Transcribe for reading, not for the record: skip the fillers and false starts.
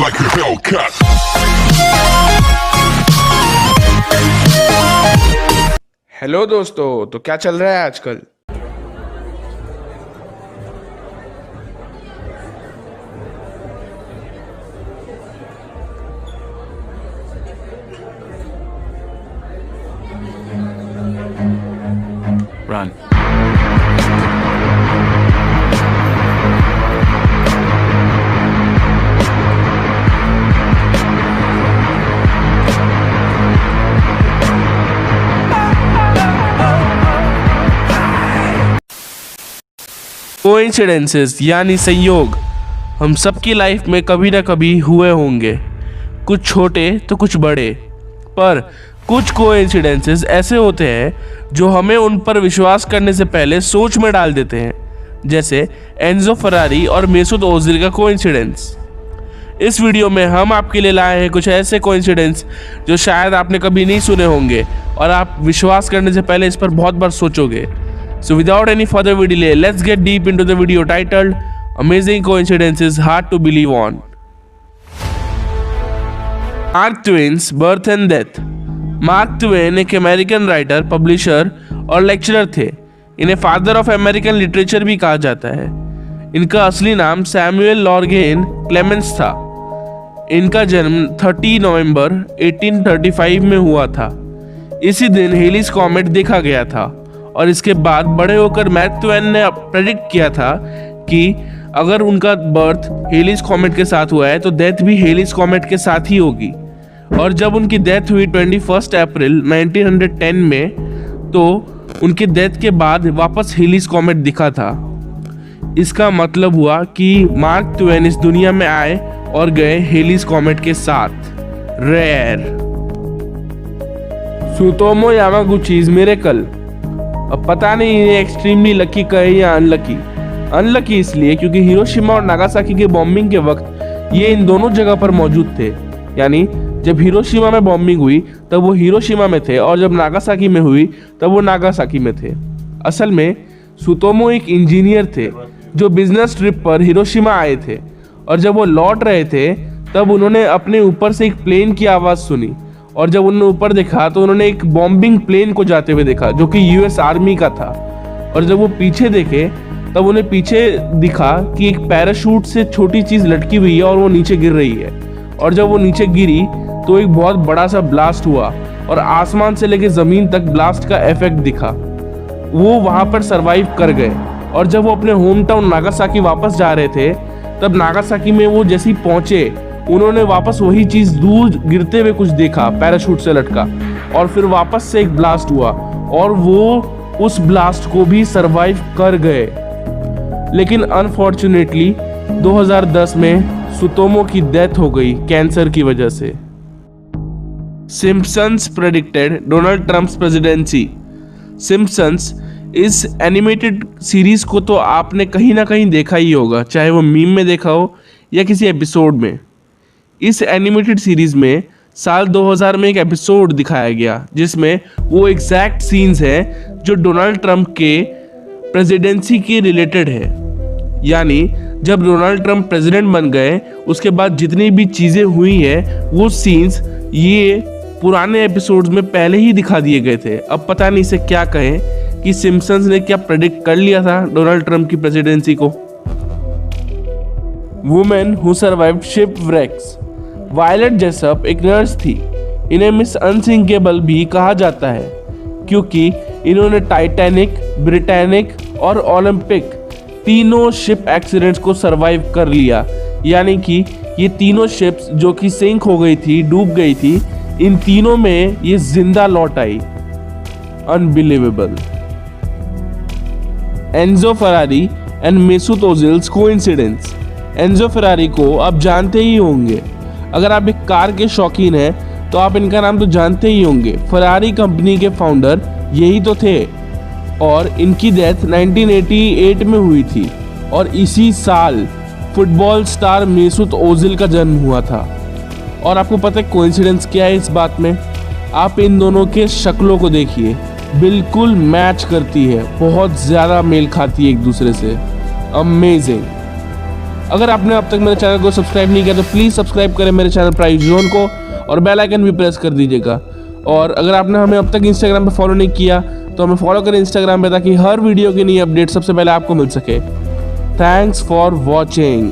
like a Hellcat. Hello दोस्तों, तो क्या चल रहा है आजकल? Run. कोइंसिडेंसेस यानी संयोग हम सबकी लाइफ में कभी ना कभी हुए होंगे, कुछ छोटे तो कुछ बड़े। पर कुछ कोइंसिडेंसेस ऐसे होते हैं जो हमें उन पर विश्वास करने से पहले सोच में डाल देते हैं, जैसे एंजो फरारी और मेसूत ओजिल का कोइंसिडेंस। इस वीडियो में हम आपके लिए लाए हैं कुछ ऐसे कोइंसिडेंस जो शायद आपने कभी नहीं सुने होंगे और आप विश्वास करने से पहले इस पर बहुत बार सोचोगे। So without any further delay, let's get deep into the video titled Amazing Coincidences Hard to Believe On. Mark Twain's birth and death. Mark Twain एक अमेरिकन राइटर, पब्लिशर और लेक्चरर थे। इन्हें फादर ऑफ अमेरिकन लिटरेचर भी कहा जाता है। इनका असली नाम सैमुअल लॉर्गेन क्लेमेंस था। इनका जन्म 30 नवंबर 1835 में हुआ था। इसी दिन हेलीज कॉमेट देखा गया था और इसके बाद बड़े होकर मार्क ट्वेन ने प्रेडिक्ट किया था कि अगर उनका बर्थ हेलीज कॉमेट के साथ हुआ है तो डेथ भी हेलीज कॉमेट के साथ ही होगी। और जब उनकी डेथ हुई 21 अप्रैल 1910 में, तो उनकी डेथ के बाद वापस हेलीज कॉमेट दिखा था। इसका मतलब हुआ कि मार्क ट्वेन इस दुनिया में आए और गए हेलीज कॉमेट के साथ। रेयर। सुतोमो यामागुचीज मिरेकल। अब पता नहीं ये एक्सट्रीमली लकी कहे या अनलकी। अनलकी इसलिए क्योंकि हिरोशिमा और नागासाकी के बॉम्बिंग के वक्त ये इन दोनों जगह पर मौजूद थे। यानी जब हिरोशिमा में बॉम्बिंग हुई तब वो हिरोशिमा में थे और जब नागासाकी में हुई तब वो नागासाकी में थे। असल में सुतोमो एक इंजीनियर थे जो बिजनेस ट्रिप पर हिरोशिमा आए थे और जब वो लौट रहे थे तब उन्होंने अपने ऊपर से एक प्लेन की आवाज़ सुनी और जब उन्होंने ऊपर देखा तो उन्होंने एक बॉम्बिंग प्लेन को जाते हुए देखा जो कि यूएस आर्मी का था। और जब वो पीछे देखे तब उन्हें पीछे दिखा कि एक पैराशूट से छोटी चीज़ लटकी हुई है और वो नीचे गिर रही है। और जब वो नीचे गिरी तो एक बहुत बड़ा सा ब्लास्ट हुआ और आसमान से लेकर ज़मीन तक ब्लास्ट का इफेक्ट दिखा। वो वहाँ पर सरवाइव कर गए और जब वो अपने होम टाउन नागासाकी वापस जा रहे थे तब नागासाकी में वो जैसे ही पहुँचे उन्होंने वापस वही चीज दूर गिरते हुए कुछ देखा, पैराशूट से लटका, और फिर वापस से एक ब्लास्ट हुआ और वो उस ब्लास्ट को भी सरवाइव कर गए। लेकिन अनफॉर्चुनेटली 2010 में सुतोमो की डेथ हो गई कैंसर की वजह से। Simpsons predicted Donald Trump's presidency. Simpsons इस एनिमेटेड सीरीज को तो आपने कहीं ना कहीं देखा ही होगा, चाहे वो मीम में देखा हो या किसी एपिसोड में। इस एनिमेटेड सीरीज में साल 2000 में एक एपिसोड दिखाया गया जिसमें वो एग्जैक्ट सीन्स हैं जो डोनाल्ड ट्रंप के प्रेसिडेंसी के रिलेटेड है। यानी जब डोनाल्ड ट्रंप प्रेसिडेंट बन गए उसके बाद जितनी भी चीज़ें हुई हैं वो सीन्स ये पुराने एपिसोड्स में पहले ही दिखा दिए गए थे। अब पता नहीं इसे क्या कहें कि सिम्पसन्स ने क्या प्रेडिक्ट कर लिया था डोनाल्ड ट्रंप की प्रेसिडेंसी को। Women who survived shipwrecks. Violet Jessop एक नर्स थी। इन्हें मिस अनसिंकेबल भी कहा जाता है क्योंकि इन्होंने टाइटैनिक, ब्रिटानिक और ओलंपिक तीनों शिप एक्सीडेंट्स को सरवाइव कर लिया। यानी कि ये तीनों शिप्स जो कि सिंक हो गई थी, डूब गई थी, इन तीनों में ये जिंदा लौट आई। Unbelievable. Enzo Ferrari and Mesut Ozil's coincidence. Enzo Ferrari को आप जानते ही होंगे। अगर आप एक कार के शौकीन हैं तो आप इनका नाम तो जानते ही होंगे। फरारी कंपनी के फाउंडर यही तो थे और इनकी डेथ 1988 में हुई थी और इसी साल फुटबॉल स्टार मेसूत ओजिल का जन्म हुआ था। और आपको पता है कोइंसिडेंस क्या है इस बात में? आप इन दोनों के शक्लों को देखिए, बिल्कुल मैच करती है, बहुत ज़्यादा मेल खाती है एक दूसरे से। अमेजिंग। अगर आपने अब तक मेरे चैनल को सब्सक्राइब नहीं किया तो प्लीज़ सब्सक्राइब करें मेरे चैनल प्राइस जोन को और बेल आइकन भी प्रेस कर दीजिएगा। और अगर आपने हमें अब तक इंस्टाग्राम पे फॉलो नहीं किया तो हमें फॉलो करें इंस्टाग्राम पे, ताकि हर वीडियो की नई अपडेट सबसे पहले आपको मिल सके। Thanks for watching.